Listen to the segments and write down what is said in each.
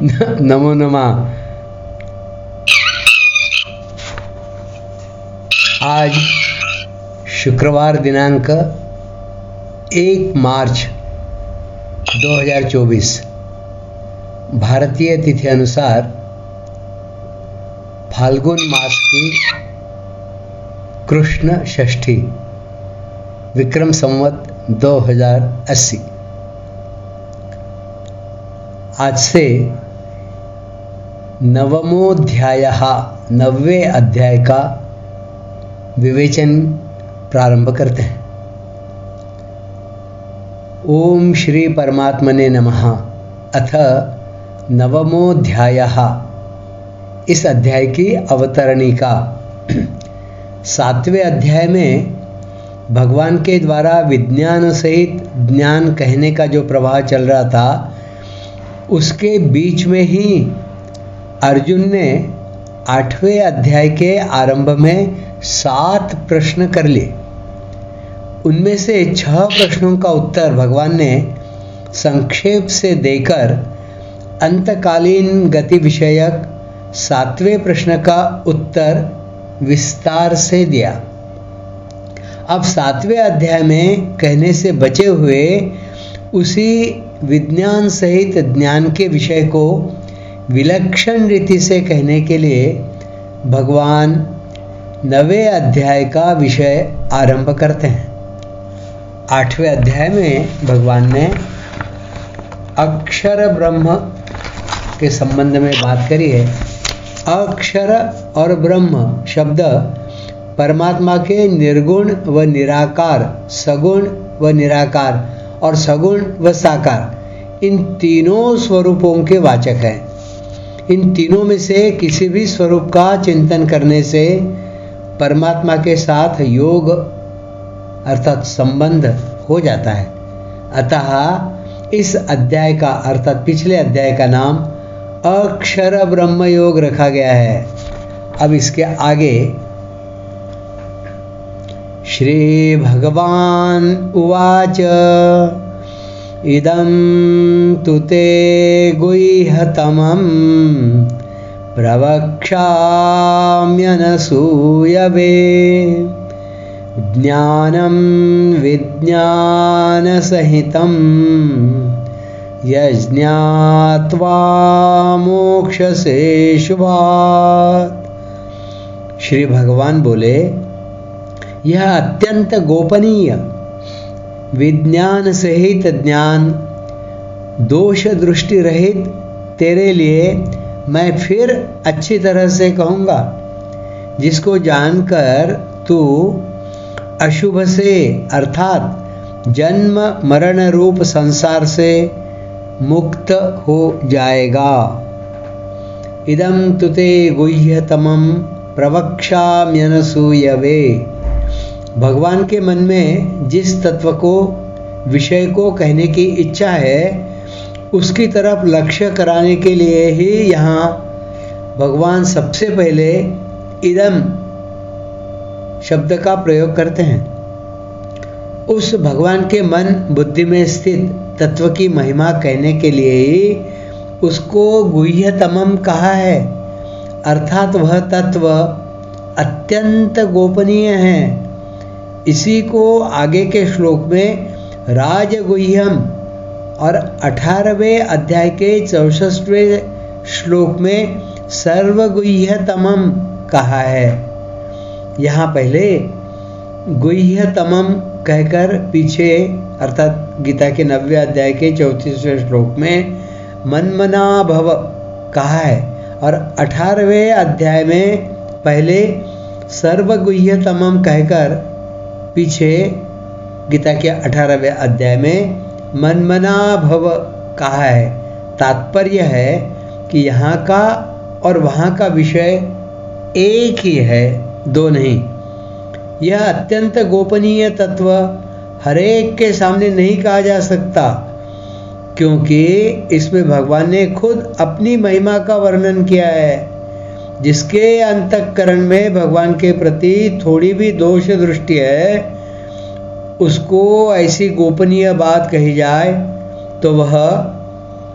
नमो नमः। आज शुक्रवार दिनांक 1 मार्च 2024 भारतीय तिथि अनुसार फाल्गुन मास की कृष्ण षष्ठी विक्रम संवत 2080। आज से नवमोध्यायः 90वें अध्याय का विवेचन प्रारंभ करते हैं। ओम श्री परमात्मने नमः। अथ नवमोध्यायः। इस अध्याय की अवतरणिका। 7वें अध्याय में भगवान के द्वारा विज्ञान सहित ज्ञान कहने का जो प्रवाह चल रहा था, उसके बीच में ही अर्जुन ने 8वें अध्याय के आरंभ में 7 प्रश्न कर लिए। उनमें से 6 प्रश्नों का उत्तर भगवान ने संक्षेप से देकर अंतकालीन गति विषयक 7वें प्रश्न का उत्तर विस्तार से दिया। अब 7वें अध्याय में कहने से बचे हुए उसी विज्ञान सहित ज्ञान के विषय को विलक्षण रीति से कहने के लिए भगवान 9वें अध्याय का विषय आरंभ करते हैं। 8वें अध्याय में भगवान ने अक्षर ब्रह्म के संबंध में बात करी है। अक्षर और ब्रह्म शब्द परमात्मा के निर्गुण व निराकार, सगुण व निराकार और सगुण व साकार, इन तीनों स्वरूपों के वाचक हैं। इन तीनों में से किसी भी स्वरूप का चिंतन करने से परमात्मा के साथ योग अर्थात संबंध हो जाता है। अतः इस अध्याय का अर्थात पिछले अध्याय का नाम अक्षर ब्रह्म योग रखा गया है। अब इसके आगे श्री भगवान उवाच इदं तु ते गुह्यतमं प्रवक्ष्याम्यनसूयवे ज्ञानं विज्ञानसहितं यज्ञात्वा मोक्षसे शुभात्। श्री भगवान बोले, यह अत्यंत गोपनीय विज्ञान सहित ज्ञान, दोष दृष्टि रहित तेरे लिए मैं फिर अच्छी तरह से कहूँगा, जिसको जानकर तू अशुभ से अर्थात जन्म मरण रूप संसार से मुक्त हो जाएगा। इदं तुते गुह्यतमं प्रवक्ष्याम्यनसूयवे। भगवान के मन में जिस तत्व को, विषय को कहने की इच्छा है, उसकी तरफ लक्ष्य कराने के लिए ही यहाँ भगवान सबसे पहले इदम शब्द का प्रयोग करते हैं। उस भगवान के मन बुद्धि में स्थित तत्व की महिमा कहने के लिए ही उसको गुह्यतमम कहा है। अर्थात वह तत्व अत्यंत गोपनीय है। इसी को आगे के श्लोक में राजगुह्यम और 18वें अध्याय के 64वें श्लोक में सर्वगुह्यतमम कहा है। यहाँ पहले गुह्यतमम कहकर पीछे अर्थात गीता के 90वें अध्याय के 34वें श्लोक में मनमना भव कहा है और 18वें अध्याय में पहले सर्वगुह्यतमम कहकर पीछे गीता के 18वें अध्याय में मनमना भव कहा है। तात्पर्य है कि यहाँ का और वहाँ का विषय एक ही है, दो नहीं। यह अत्यंत गोपनीय तत्व हरेक के सामने नहीं कहा जा सकता, क्योंकि इसमें भगवान ने खुद अपनी महिमा का वर्णन किया है। जिसके अंतःकरण में भगवान के प्रति थोड़ी भी दोष दृष्टि है, उसको ऐसी गोपनीय बात कही जाए तो वह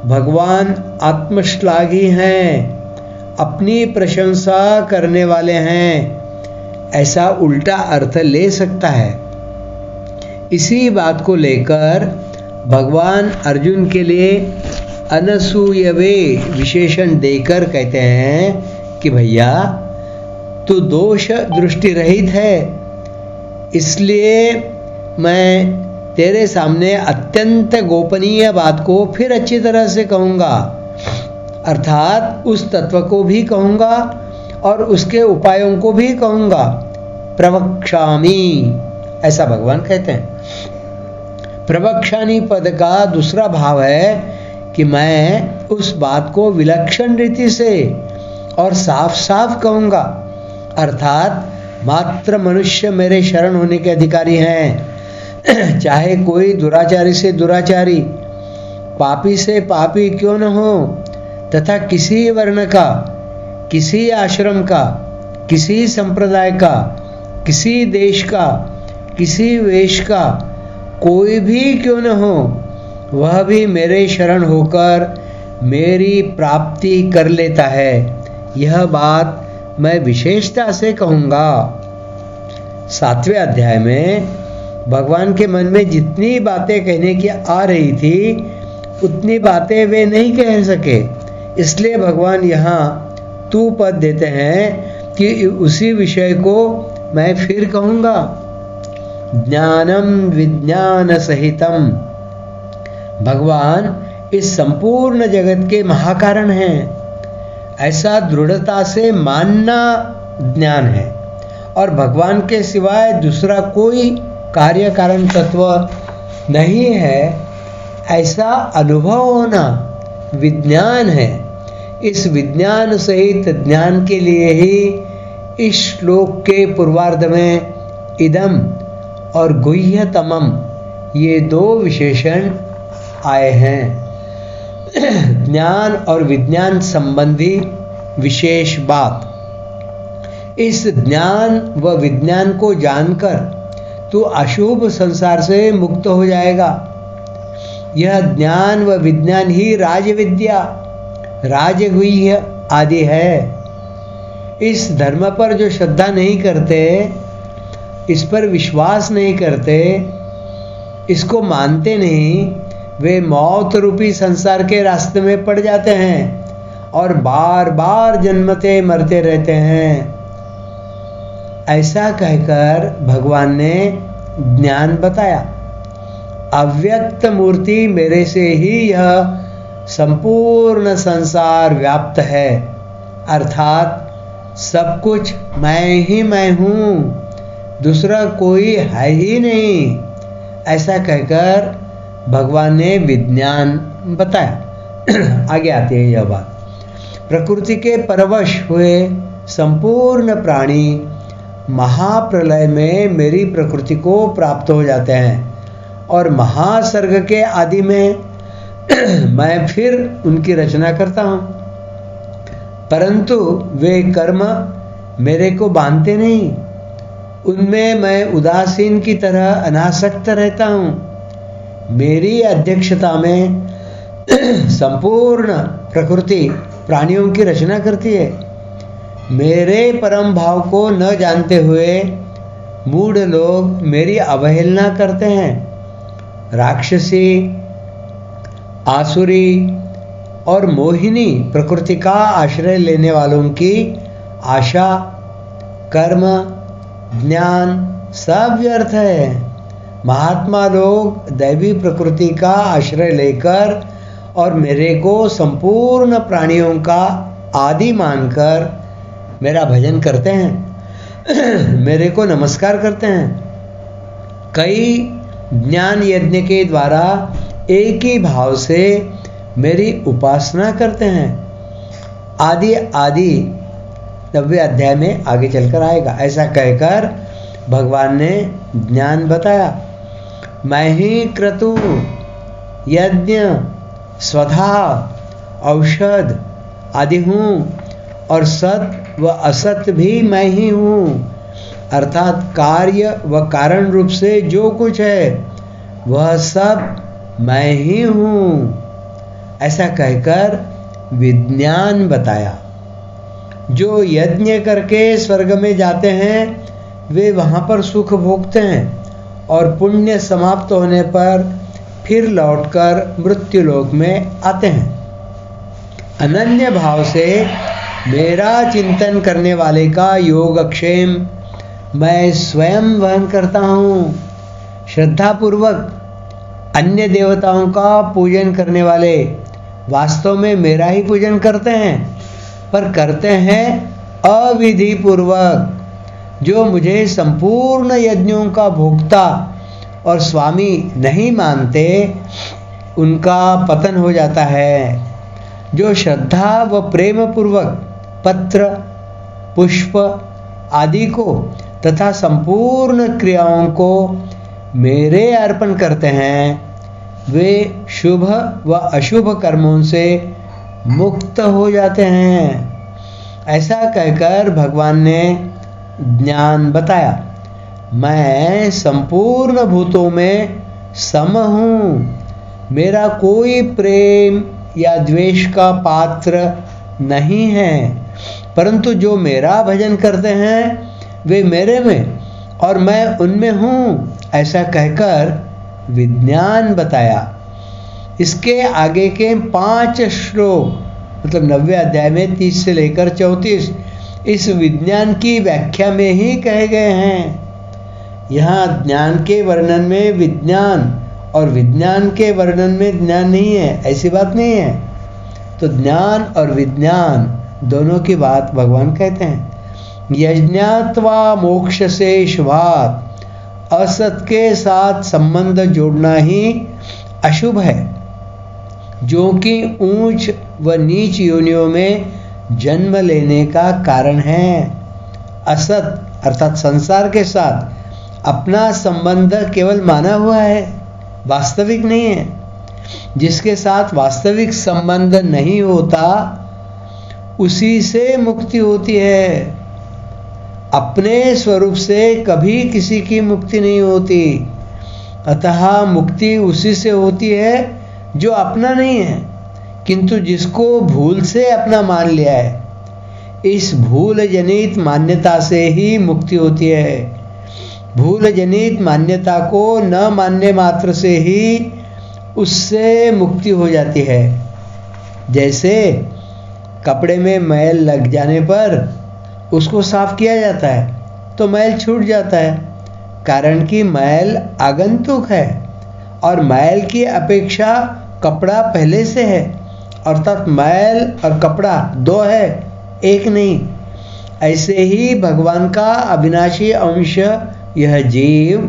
भगवान आत्मश्लाघी हैं, अपनी प्रशंसा करने वाले हैं, ऐसा उल्टा अर्थ ले सकता है। इसी बात को लेकर भगवान अर्जुन के लिए अनसूयवे विशेषण देकर कहते हैं कि भैया तू दोष दृष्टि रहित है, इसलिए मैं तेरे सामने अत्यंत गोपनीय बात को फिर अच्छी तरह से कहूँगा, अर्थात उस तत्व को भी कहूँगा और उसके उपायों को भी कहूँगा। प्रवक्ष्यामि, ऐसा भगवान कहते हैं। प्रवक्ष्यामि पद का दूसरा भाव है कि मैं उस बात को विलक्षण रीति से और साफ साफ कहूँगा, अर्थात मात्र मनुष्य मेरे शरण होने के अधिकारी हैं, चाहे कोई दुराचारी से दुराचारी, पापी से पापी क्यों न हो, तथा किसी वर्ण का, किसी आश्रम का, किसी संप्रदाय का, किसी देश का, किसी वेश का, कोई भी क्यों न हो, वह भी मेरे शरण होकर मेरी प्राप्ति कर लेता है। यह बात मैं विशेषता से कहूँगा। 7वें अध्याय में भगवान के मन में जितनी बातें कहने की आ रही थी उतनी बातें वे नहीं कह सके, इसलिए भगवान यहाँ तू पद देते हैं कि उसी विषय को मैं फिर कहूँगा। ज्ञानम विज्ञान सहितम, भगवान इस संपूर्ण जगत के महाकारण हैं, ऐसा दृढ़ता से मानना ज्ञान है, और भगवान के सिवाय दूसरा कोई कार्य कारण तत्व नहीं है, ऐसा अनुभव होना विज्ञान है। इस विज्ञान सहित ज्ञान के लिए ही इस श्लोक के पूर्वार्ध में इदम और गुह्यतमम ये दो विशेषण आए हैं। ज्ञान और विज्ञान संबंधी विशेष बात। इस ज्ञान व विज्ञान को जानकर तू अशुभ संसार से मुक्त हो जाएगा। यह ज्ञान व विज्ञान ही राजविद्या, राजगुह्य आदि है। इस धर्म पर जो श्रद्धा नहीं करते, इस पर विश्वास नहीं करते, इसको मानते नहीं, वे मौत रूपी संसार के रास्ते में पड़ जाते हैं और बार बार जन्मते मरते रहते हैं। ऐसा कहकर भगवान ने ज्ञान बताया। अव्यक्त मूर्ति मेरे से ही यह संपूर्ण संसार व्याप्त है, अर्थात सब कुछ मैं हूँ, दूसरा कोई है ही नहीं। ऐसा कहकर भगवान ने विज्ञान बताया। आगे आती है यह बात। प्रकृति के परवश हुए संपूर्ण प्राणी महाप्रलय में मेरी प्रकृति को प्राप्त हो जाते हैं, और महासर्ग के आदि में मैं फिर उनकी रचना करता हूँ, परंतु वे कर्म मेरे को बांधते नहीं, उनमें मैं उदासीन की तरह अनासक्त रहता हूँ। मेरी अध्यक्षता में संपूर्ण प्रकृति प्राणियों की रचना करती है। मेरे परम भाव को न जानते हुए मूढ़ लोग मेरी अवहेलना करते हैं। राक्षसी, आसुरी और मोहिनी प्रकृति का आश्रय लेने वालों की आशा, कर्म, ज्ञान सब व्यर्थ है। महात्मा लोग दैवी प्रकृति का आश्रय लेकर और मेरे को संपूर्ण प्राणियों का आदि मानकर मेरा भजन करते हैं, मेरे को नमस्कार करते हैं। कई ज्ञान यज्ञ के द्वारा एक ही भाव से मेरी उपासना करते हैं। आदि आदि 90वें अध्याय में आगे चलकर आएगा। ऐसा कहकर भगवान ने ज्ञान बताया। मैं ही क्रतु, यज्ञ, स्वधा, औषध आदि हूँ, और सत व असत भी मैं ही हूँ, अर्थात कार्य व कारण रूप से जो कुछ है वह सब मैं ही हूँ। ऐसा कहकर विज्ञान बताया। जो यज्ञ करके स्वर्ग में जाते हैं वे वहाँ पर सुख भोगते हैं और पुण्य समाप्त होने पर फिर लौटकर मृत्युलोक में आते हैं। अनन्य भाव से मेरा चिंतन करने वाले का योगक्षेम मैं स्वयं वहन करता हूँ। श्रद्धापूर्वक अन्य देवताओं का पूजन करने वाले वास्तव में मेरा ही पूजन करते हैं, पर करते हैं अविधि पूर्वक। जो मुझे संपूर्ण यज्ञों का भोक्ता और स्वामी नहीं मानते उनका पतन हो जाता है। जो श्रद्धा व प्रेम पूर्वक पत्र, पुष्प आदि को तथा संपूर्ण क्रियाओं को मेरे अर्पण करते हैं वे शुभ व अशुभ कर्मों से मुक्त हो जाते हैं। ऐसा कहकर भगवान ने ज्ञान बताया। मैं संपूर्ण भूतों में सम हूँ। मेरा कोई प्रेम या द्वेष का पात्र नहीं है, परंतु जो मेरा भजन करते हैं वे मेरे में और मैं उनमें हूँ। ऐसा कहकर विज्ञान बताया। इसके आगे के 5 श्लोक मतलब 90वें अध्याय में 30 से लेकर 34 इस विज्ञान की व्याख्या में ही कहे गए हैं। यहाँ ज्ञान के वर्णन में विज्ञान और विज्ञान के वर्णन में ज्ञान नहीं है, ऐसी बात नहीं है। तो ज्ञान और विज्ञान दोनों की बात भगवान कहते हैं। यज्ञात्वा मोक्ष से शुभात, असत के साथ संबंध जोड़ना ही अशुभ है, जो कि ऊंच व नीच योनियों में जन्म लेने का कारण है। असत अर्थात संसार के साथ अपना संबंध केवल माना हुआ है, वास्तविक नहीं है। जिसके साथ वास्तविक संबंध नहीं होता उसी से मुक्ति होती है। अपने स्वरूप से कभी किसी की मुक्ति नहीं होती, अतः मुक्ति उसी से होती है जो अपना नहीं है किंतु जिसको भूल से अपना मान लिया है। इस भूल जनित मान्यता से ही मुक्ति होती है। भूल जनित मान्यता को न मानने मात्र से ही उससे मुक्ति हो जाती है। जैसे कपड़े में मैल लग जाने पर उसको साफ किया जाता है तो मैल छूट जाता है, कारण कि मैल आगंतुक है और मैल की अपेक्षा कपड़ा पहले से है, अर्थात मैल और कपड़ा दो है, एक नहीं। ऐसे ही भगवान का अविनाशी अंश यह जीव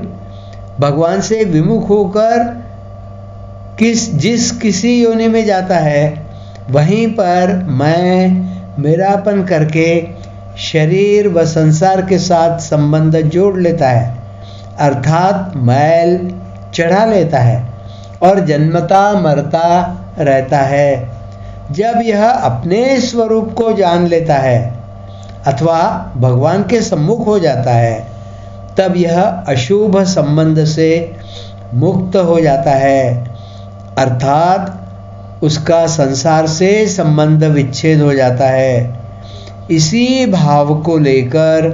भगवान से विमुख होकर जिस किसी योनि में जाता है वहीं पर मैं मेरापन करके शरीर व संसार के साथ संबंध जोड़ लेता है, अर्थात मैल चढ़ा लेता है और जन्मता मरता रहता है। जब यह अपने स्वरूप को जान लेता है अथवा भगवान के सम्मुख हो जाता है तब यह अशुभ संबंध से मुक्त हो जाता है, अर्थात उसका संसार से संबंध विच्छेद हो जाता है। इसी भाव को लेकर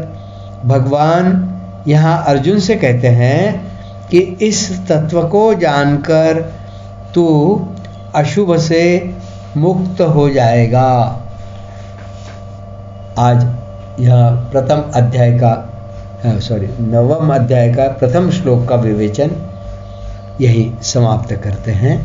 भगवान यहाँ अर्जुन से कहते हैं कि इस तत्व को जानकर तू अशुभ से मुक्त हो जाएगा। आज यह प्रथम अध्याय का 9वें अध्याय का प्रथम श्लोक का विवेचन यही समाप्त करते हैं।